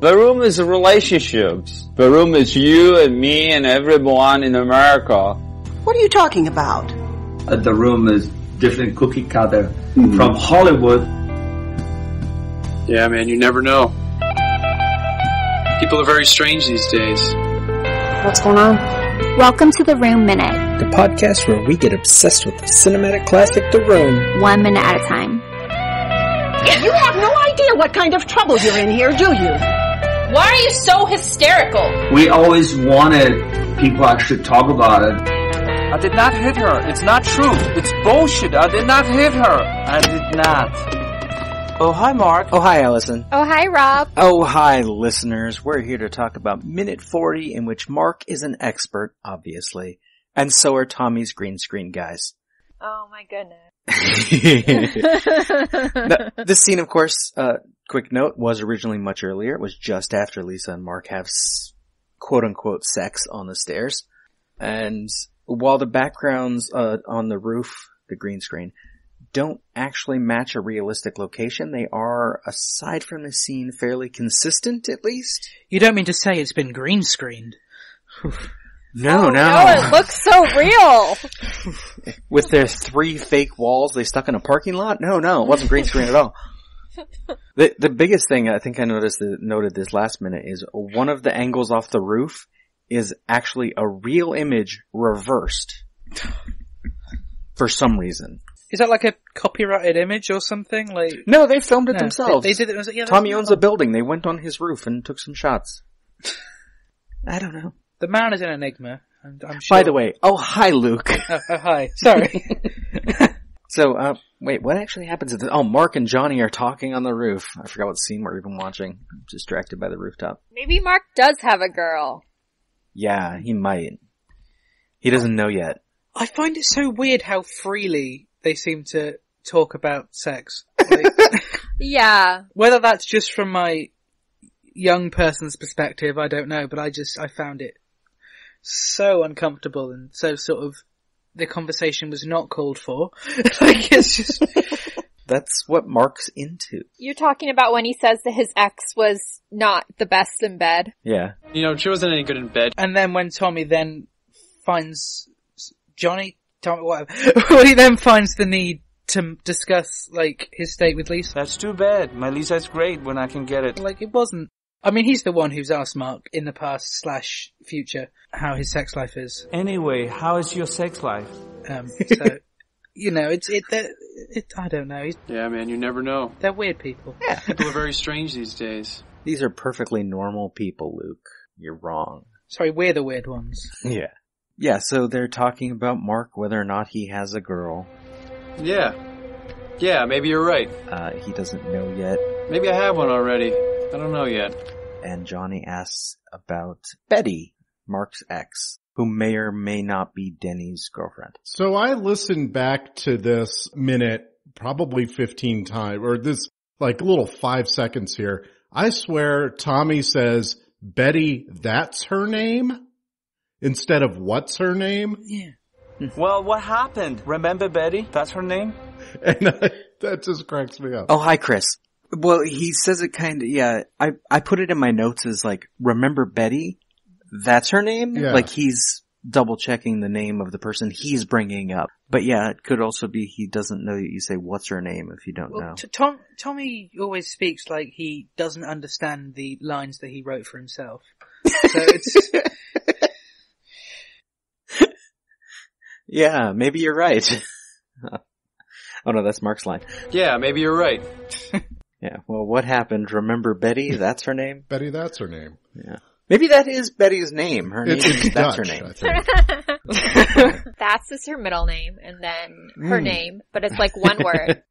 The room is relationships. The room is you and me and everyone in America. What are you talking about? The room is different cookie cutter from Hollywood. Yeah, man, you never know. People are very strange these days. What's going on? Welcome to The Room Minute. The podcast where we get obsessed with the cinematic classic The Room. 1 minute at a time. You have no idea what kind of trouble you're in here, do you? Why are you so hysterical? We always wanted people actually talk about it. I did not hit her. It's not true. It's bullshit. I did not hit her. I did not. Oh, hi, Mark. Oh, hi, Allison. Oh, hi, Rob. Oh, hi, listeners. We're here to talk about Minute 40, in which Mark is an expert, obviously. And so are Tommy's green screen guys. Oh, my goodness. Now, this scene, of course, quick note, was originally much earlier. It was just after Lisa and Mark have quote-unquote sex on the stairs. And while the backgrounds on the roof, the green screen, don't actually match a realistic location, they are, aside from the scene, fairly consistent, at least. You don't mean to say it's been green screened? No. No, it looks so real. With their 3 fake walls they stuck in a parking lot? No, it wasn't green screen at all. The biggest thing I think I noted this last minute is one of the angles off the roof is actually a real image reversed. For some reason. Is that like a copyrighted image or something? Like, no, they filmed it themselves. They did it. Yeah, Tommy owns a building. They went on his roof and took some shots. I don't know. The man is an enigma. I'm sure. By the way, oh hi, Luke. Oh, hi. Sorry. So, wait, what actually happens? Mark and Johnny are talking on the roof. I forgot what scene we're even watching. I'm distracted by the rooftop. Maybe Mark does have a girl. Yeah, he might. He doesn't know yet. I find it so weird how freely they seem to talk about sex. Like, Yeah. whether that's just from my young person's perspective, I don't know, but I found it so uncomfortable and so sort of, the conversation was not called for. Like, it's just... That's what Mark's into. You're talking about when he says that his ex was not the best in bed. Yeah. You know, she wasn't any good in bed. And then when Tommy then finds Tommy, whatever, when he then finds the need to discuss, like, his state with Lisa. That's too bad. My Lisa's great when I can get it. Like, it wasn't... I mean, he's the one who's asked Mark in the past / future how his sex life is. Anyway, how is your sex life? So, you know, I don't know. Yeah, man, you never know. They're weird people. Yeah. People are very strange these days. These are perfectly normal people, Luke. You're wrong. Sorry, we're the weird ones. Yeah. Yeah, so they're talking about Mark, whether or not he has a girl. Yeah, maybe you're right. He doesn't know yet. Maybe I have one already. I don't know yet. And Johnny asks about Betty, Mark's ex, who may or may not be Denny's girlfriend. So I listened back to this minute probably 15 times, or this like little 5 seconds here. I swear Tommy says, Betty, that's her name? Instead of what's her name? Yeah. Well, what happened? Remember Betty? That's her name? And that just cracks me up. Oh, hi, Chris. Well, he says it kind of, yeah, I put it in my notes as like, remember Betty? That's her name? Yeah. Like he's double checking the name of the person he's bringing up. But yeah, it could also be he doesn't know that you say, what's her name if you don't know. Tommy always speaks like he doesn't understand the lines that he wrote for himself. So it's... Yeah, maybe you're right. Oh no, that's Mark's line. Yeah, maybe you're right. Yeah, well, what happened? Remember Betty? That's her name? Betty, that's her name. Yeah. Maybe that is Betty's name. Her name is that's her name. That's is her middle name, and then her name, but it's like one word.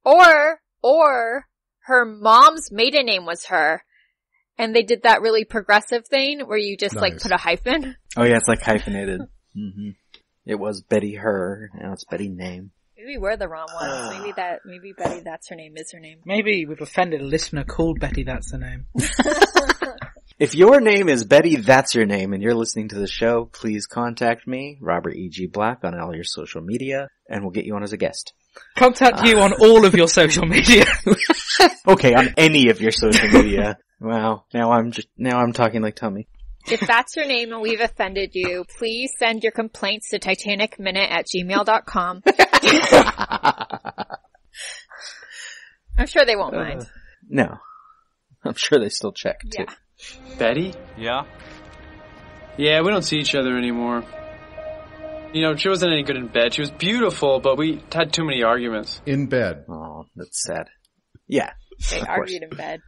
Or her mom's maiden name was her, and they did that really progressive thing where you just like put a hyphen. Oh yeah, it's like hyphenated. Mm-hmm. It was Betty her, now it's Betty name. Maybe we're the wrong ones. Maybe Betty, that's her name, is her name. Maybe we've offended a listener called Betty, that's her name. If your name is Betty, that's your name, and you're listening to the show, please contact me, Robert E.G. Black, on all your social media, and we'll get you on as a guest. Contact you on all of your social media. Okay, on any of your social media. Wow. Now I'm talking like Tommy. If that's your name and we've offended you, please send your complaints to titanicminute@gmail.com. I'm sure they won't mind. No. I'm sure they still check, too. Yeah. Betty? Yeah? Yeah, we don't see each other anymore. You know, she wasn't any good in bed. She was beautiful, but we had too many arguments. In bed. Oh, that's sad. Yeah. They of course. argued in bed.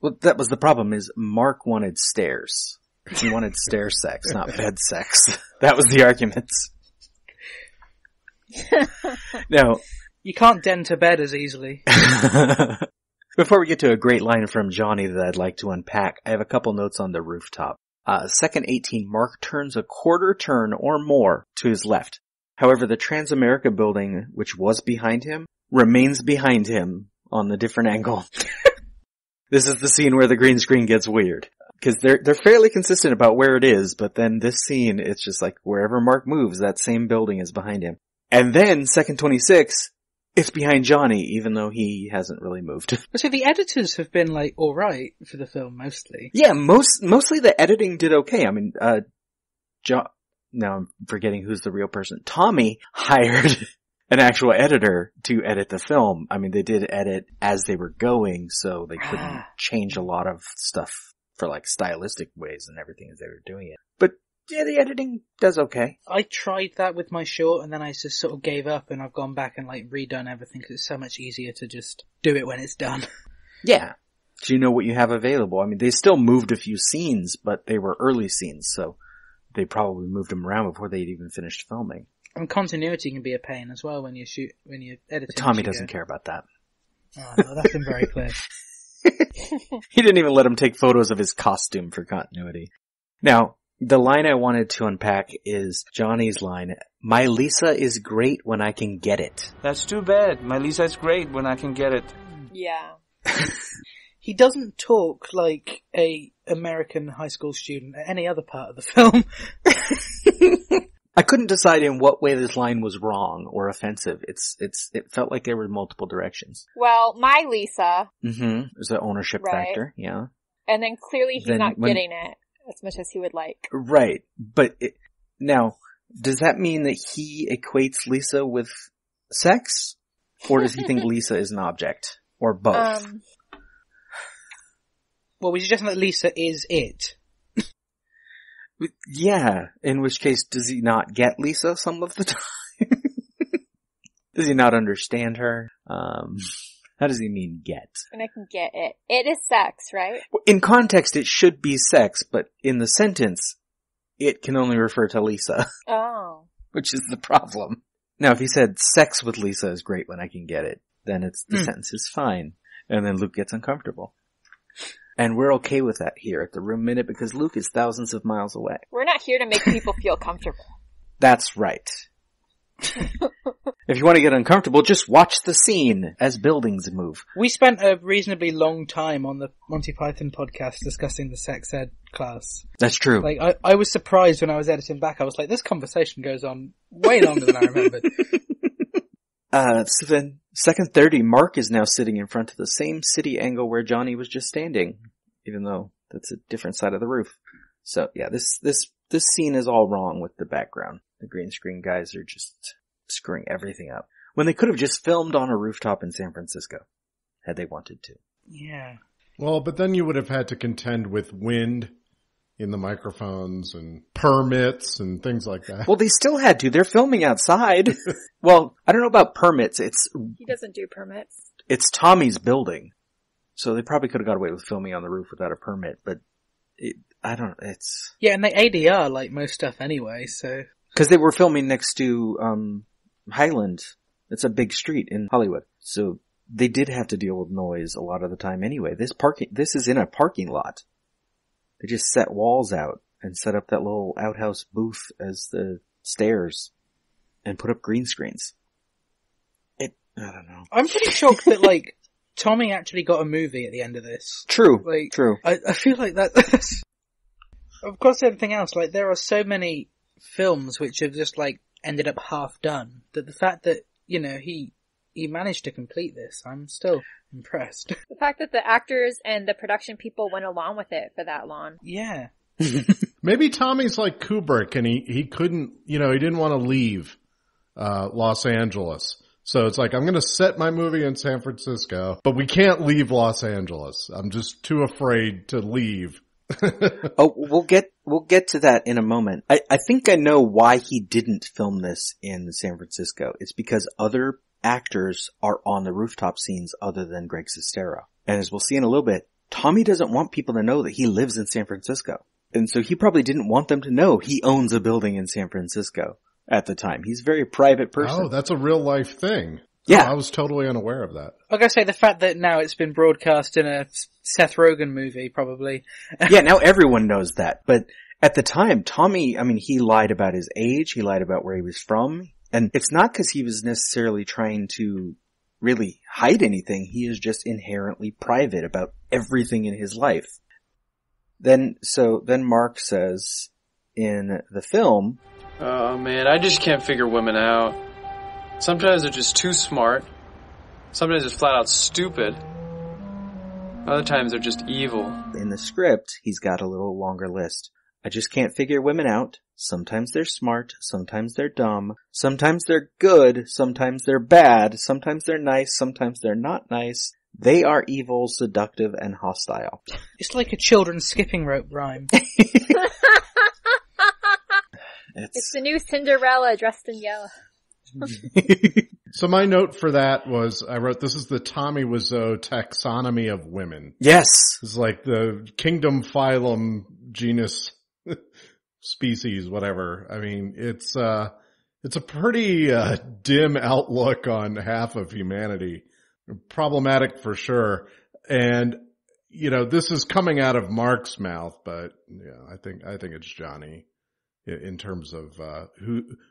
Well, that was the problem, is Mark wanted stairs. He wanted stair sex, not bed sex. That was the arguments. Now, You can't dent a bed as easily. before we get to a great line from Johnny that I'd like to unpack, I have a couple notes on the rooftop. Second 18, Mark turns a quarter turn or more to his left. However, the Transamerica building, which was behind him, remains behind him on the different angle. This is the scene where the green screen gets weird. Because they're fairly consistent about where it is, but then this scene, it's just like wherever Mark moves, that same building is behind him. And then, second 26, it's behind Johnny, even though he hasn't really moved. So the editors have been like alright for the film, mostly. Yeah, mostly the editing did okay. I mean, now I'm forgetting who's the real person. Tommy hired an actual editor to edit the film. I mean, they did edit as they were going, so they couldn't change a lot of stuff for like stylistic ways and everything as they were doing it. But yeah, the editing does okay. I tried that with my short and then I just sort of gave up and I've gone back and like redone everything because it's so much easier to just do it when it's done. Yeah. So you know what you have available. I mean, they still moved a few scenes, but they were early scenes, so they probably moved them around before they'd even finished filming. And continuity can be a pain as well when you're editing. But Tommy doesn't care about that. Oh, no, that's been very clear. He didn't even let him take photos of his costume for continuity. Now, the line I wanted to unpack is Johnny's line, "My Lisa is great when I can get it." That's too bad. My Lisa's great when I can get it. Yeah. He doesn't talk like a American high school student at any other part of the film. I couldn't decide in what way this line was wrong or offensive. It felt like there were multiple directions. Well, my Lisa. Mm-hmm. There's the ownership factor, yeah. And then clearly he's not getting it as much as he would like. Right. But now, does that mean that he equates Lisa with sex? Or does he think Lisa is an object? Or both? Well, we're suggesting that Lisa is it. Yeah, in which case does he not get Lisa some of the time? Does he not understand her? How does he mean get? And I can get it. It is sex, right? In context, it should be sex, but in the sentence, it can only refer to Lisa. Oh. Which is the problem. Now, if he said sex with Lisa is great when I can get it, then the sentence is fine. And then Luke gets uncomfortable. And we're okay with that here at the Room Minute because Luke is thousands of miles away. We're not here to make people feel comfortable. That's right. If you want to get uncomfortable, just watch the scene as buildings move. We spent a reasonably long time on the Monty Python podcast discussing the sex ed class. That's true. Like, I was surprised when I was editing back. I was like, this conversation goes on way longer than I remembered. So then, second 30, Mark is now sitting in front of the same city angle where Johnny was just standing, even though that's a different side of the roof. So yeah, this scene is all wrong with the background. The green screen guys are just screwing everything up. When they could have just filmed on a rooftop in San Francisco, had they wanted to. Yeah. Well, but then you would have had to contend with wind in the microphones and permits and things like that. Well, they still had to. They're filming outside. Well, I don't know about permits. He doesn't do permits. It's Tommy's building. So they probably could have got away with filming on the roof without a permit, but it's... Yeah, and they ADR like most stuff anyway, so... Because they were filming next to, Highland. It's a big street in Hollywood. So they did have to deal with noise a lot of the time anyway. This is in a parking lot. They just set walls out and set up that little outhouse booth as the stairs and put up green screens. I don't know. I'm pretty shocked that, like, Tommy actually got a movie at the end of this. True. Like, true. I feel like that's... Of course, everything else, like, there are so many films which have just, like, ended up half done, that the fact that, you know, he he managed to complete this. I'm still impressed. The fact that the actors and the production people went along with it for that long. Yeah. Maybe Tommy's like Kubrick and he couldn't, he didn't want to leave Los Angeles. So it's like, I'm going to set my movie in San Francisco, but we can't leave Los Angeles. I'm just too afraid to leave. Oh, we'll get to that in a moment. I think I know why he didn't film this in San Francisco. It's because other actors are on the rooftop scenes other than Greg Sestero. And as we'll see in a little bit, Tommy doesn't want people to know that he lives in San Francisco. And so he probably didn't want them to know he owns a building in San Francisco at the time. He's a very private person. Oh, that's a real life thing. Yeah. Oh, I was totally unaware of that. I gotta say, the fact that now it's been broadcast in a Seth Rogen movie, probably. Yeah, now everyone knows that. But at the time, Tommy, he lied about his age, he lied about where he was from, and it's not because he was necessarily trying to really hide anything. He is just inherently private about everything in his life. Then Mark says in the film, Oh man, I just can't figure women out. Sometimes they're just too smart. Sometimes they're flat out stupid. Other times they're just evil. In the script, he's got a little longer list. I just can't figure women out. Sometimes they're smart. Sometimes they're dumb. Sometimes they're good. Sometimes they're bad. Sometimes they're nice. Sometimes they're not nice. They are evil, seductive, and hostile. It's like a children's skipping rope rhyme. It's the new Cinderella dressed in yellow. So my note for that was, I wrote, this is the Tommy Wiseau taxonomy of women. Yes. It's like the kingdom, phylum, genus, species, whatever. It's a pretty dim outlook on half of humanity. Problematic for sure. And, this is coming out of Mark's mouth, but yeah, I think it's Johnny in terms of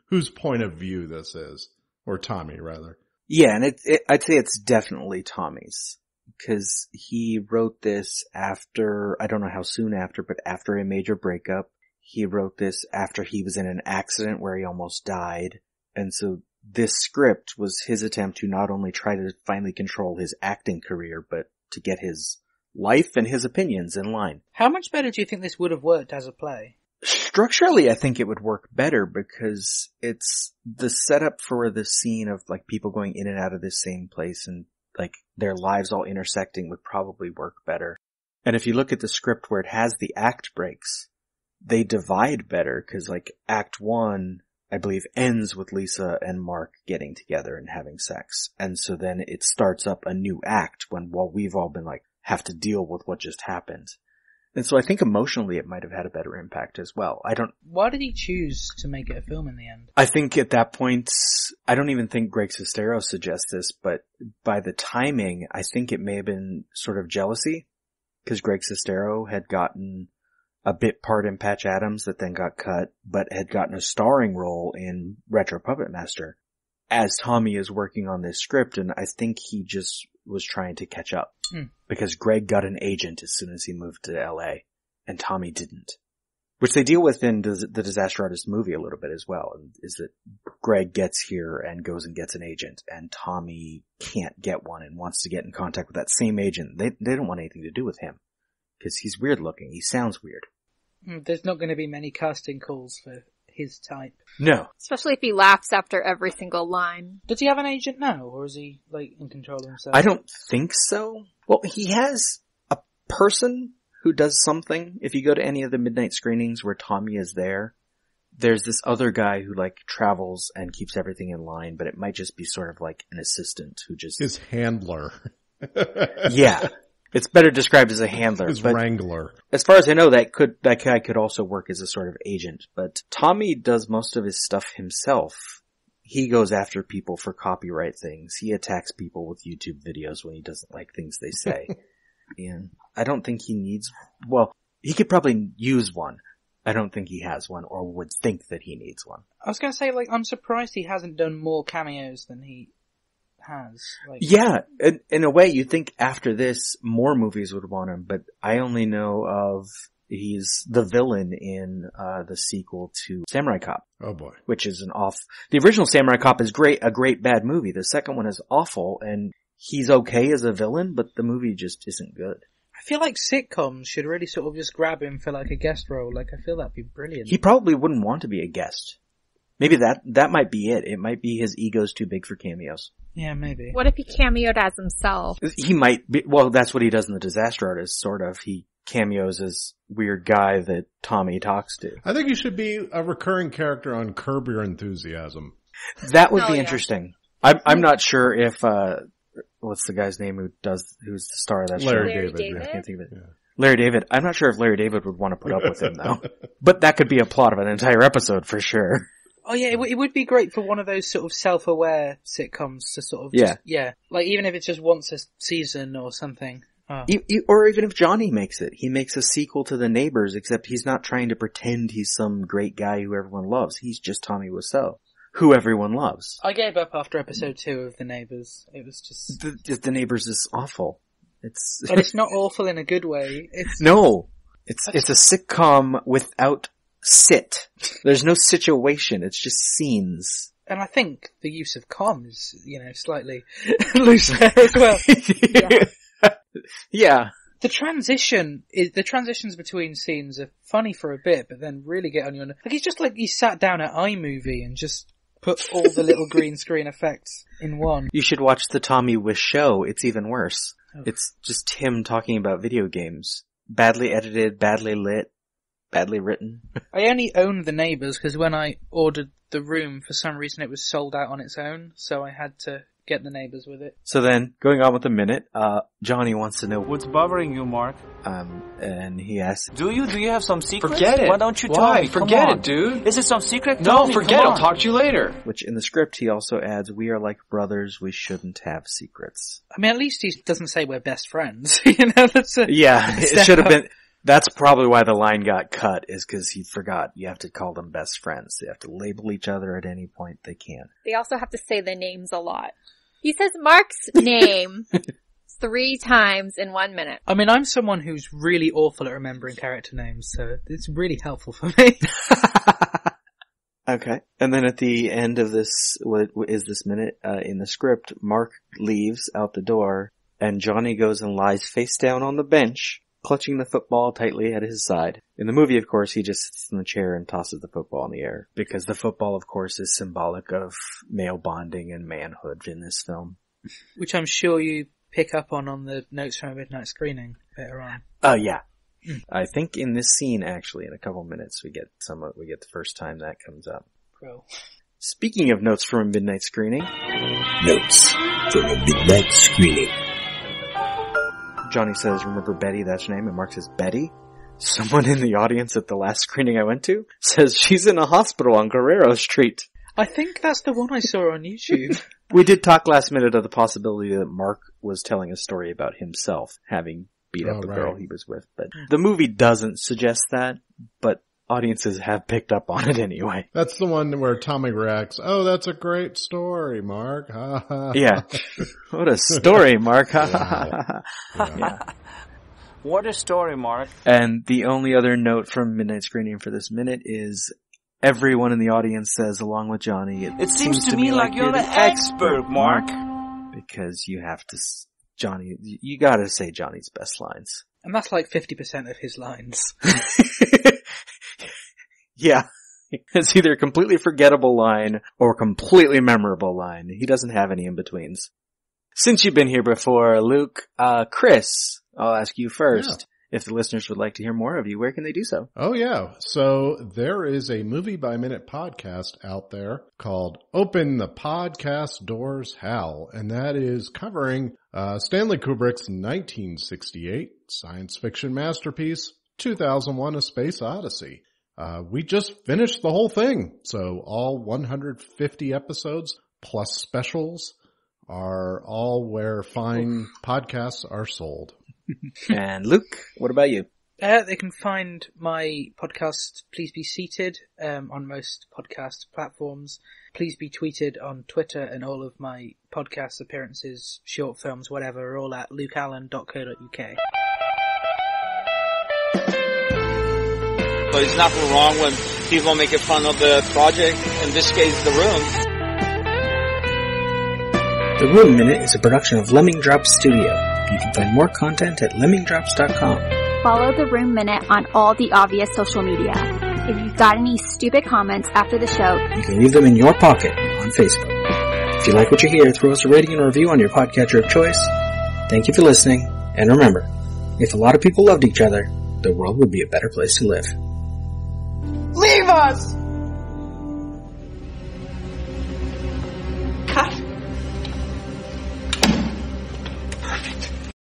whose point of view this is. Or Tommy, rather. Yeah, and I'd say it's definitely Tommy's. Because he wrote this after, I don't know how soon after, but after a major breakup. He wrote this after he was in an accident where he almost died. And so this script was his attempt to not only try to finally control his acting career, but to get his life and his opinions in line. How much better do you think this would have worked as a play? Structurally, I think it would work better because it's the setup for the scene of like people going in and out of this same place and like their lives all intersecting would probably work better. And if you look at the script where it has the act breaks, they divide better because like Act 1, I believe, ends with Lisa and Mark getting together and having sex. And so then it starts up a new act while we've all been like, have to deal with what just happened. And so I think emotionally it might have had a better impact as well. Why did he choose to make it a film in the end? I think at that point, I don't even think Greg Sestero suggests this, but by the timing, I think it may have been sort of jealousy. Because Greg Sestero had gotten a bit part in Patch Adams that then got cut, but had gotten a starring role in Retro Puppet Master. As Tommy is working on this script, and I think he just was trying to catch up. Because Greg got an agent as soon as he moved to LA, and Tommy didn't. Which they deal with in the Disaster Artist movie a little bit as well, is that Greg gets here and goes and gets an agent, and Tommy can't get one and wants to get in contact with that same agent. They don't want anything to do with him. Because he's weird looking, he sounds weird. There's not going to be many casting calls for his type. No. Especially if he laughs after every single line. Does he have an agent now, or is he, in control of himself? I don't think so. Well, he has a person who does something. If you go to any of the midnight screenings where Tommy is there, there's this other guy who, travels and keeps everything in line, but it might just be sort of like an assistant who just... His handler. Yeah. It's better described as a handler. His wrangler. As far as I know, that guy could also work as a sort of agent. But Tommy does most of his stuff himself. He goes after people for copyright things. He attacks people with YouTube videos when he doesn't like things they say. And I don't think he needs... Well, he could probably use one. I don't think he has one or would think that he needs one. I was going to say, I'm surprised he hasn't done more cameos than he has. Yeah, in a way, you'd think after this, more movies would want him, but I only know of He's the villain in the sequel to Samurai Cop. Oh boy. Which is the original Samurai Cop is a great bad movie. The second one is awful, and he's okay as a villain, but the movie just isn't good. I feel like sitcoms should really sort of just grab him for like a guest role. Like, I feel that'd be brilliant. He probably wouldn't want to be a guest. Maybe that might be it. It might be his ego's too big for cameos. Yeah, maybe. What if he cameoed as himself? He might be, well, that's what he does in The Disaster Artist, sort of. He cameos as weird guy that Tommy talks to. I think you should be a recurring character on Curb Your Enthusiasm. That would be interesting. I'm not sure if, what's the guy's name who's the star of that show? Larry David. I can't think of it. Yeah. Larry David. I'm not sure if Larry David would want to put up with him though. But that could be a plot of an entire episode for sure. Oh yeah, it would be great for one of those sort of self-aware sitcoms to sort of like even if it's just once a season or something. Oh. Or even if Johnny makes it. He makes a sequel to The Neighbors, except he's not trying to pretend he's some great guy who everyone loves. He's just Tommy Wiseau, who everyone loves. I gave up after episode 2 of The Neighbors. It was just... The Neighbors is awful. But it's not awful in a good way. No. It's a sitcom without sit. There's no situation. It's just scenes. And I think the use of com is, slightly loose there as well. Yeah. The transitions between scenes are funny for a bit, but then really get on your nerves. Like, it's just like he sat down at iMovie and just put all the little green screen effects in one. You should watch the Tommy Wiseau. It's even worse. Oh. It's just him talking about video games. Badly edited, badly lit, badly written. I only own The Neighbors because when I ordered The Room, for some reason it was sold out on its own, so I had to get The Neighbors with it. So then, going on with the minute, Johnny wants to know what's bothering you, Mark. And he asks, Do you have some secrets? Forget it. Why don't you tell me? Forget it, dude. Is it some secret? No, forget it. I'll talk to you later. Which in the script he also adds, we are like brothers, we shouldn't have secrets. I mean, at least he doesn't say we're best friends. It should have been. That's probably why the line got cut, is because he forgot you have to call them best friends. They have to label each other at any point they can. They also have to say their names a lot. He says Mark's name 3 times in 1 minute. I mean, I'm someone who's really awful at remembering character names, so it's really helpful for me. Okay. And then at the end of this, what is this minute, in the script, Mark leaves out the door, and Johnny goes and lies face down on the bench, clutching the football tightly at his side. In the movie, of course, he just sits in the chair and tosses the football in the air, because the football, of course, is symbolic of male bonding and manhood in this film. Which I'm sure you pick up on the notes from a midnight screening later on. Oh, yeah. I think in this scene, actually, in a couple minutes, we get the first time that comes up. Cool. Speaking of notes from a midnight screening. Notes from a midnight screening. Johnny says, remember Betty Thatshername? And Mark says, Betty? Someone in the audience at the last screening I went to says she's in a hospital on Guerrero Street. I think that's the one I saw on YouTube. We did talk last minute of the possibility that Mark was telling a story about himself having beat up a girl he was with. But the movie doesn't suggest that, but audiences have picked up on it anyway. That's the one where Tommy reacts, oh, that's a great story, Mark. Yeah. What a story, Mark. Yeah. What a story, Mark. And the only other note from Midnight Screening for this minute is everyone in the audience says, along with Johnny, it seems to me like you're the expert, Mark. Because you have to, Johnny, you gotta say Johnny's best lines. And that's like 50% of his lines. Yeah. It's either a completely forgettable line or a completely memorable line. He doesn't have any in-betweens. Since you've been here before, Luke, Chris, I'll ask you first. Yeah. If the listeners would like to hear more of you, where can they do so? Oh, yeah. So there is a Movie by Minute podcast out there called Open the Podcast Doors, Hal. And that is covering Stanley Kubrick's 1968 science fiction masterpiece, 2001: A Space Odyssey. We just finished the whole thing. So all 150 episodes plus specials are all where fine podcasts are sold. And Luke, what about you? They can find my podcast, Please Be Seated, on most podcast platforms. Please Be Tweeted on Twitter, and all of my podcast appearances, short films, whatever, are all at lukeallen.co.uk. So it's nothing wrong when people make fun of the project, in this case, The Room. The Room Minute is a production of Lemming Drops Studio. You can find more content at lemmingdrops.com. Follow The Room Minute on all the obvious social media. If you've got any stupid comments after the show, you can leave them in your pocket on Facebook. If you like what you hear, throw us a rating and a review on your podcatcher of choice. Thank you for listening, and remember, if a lot of people loved each other, the world would be a better place to live. Leave us!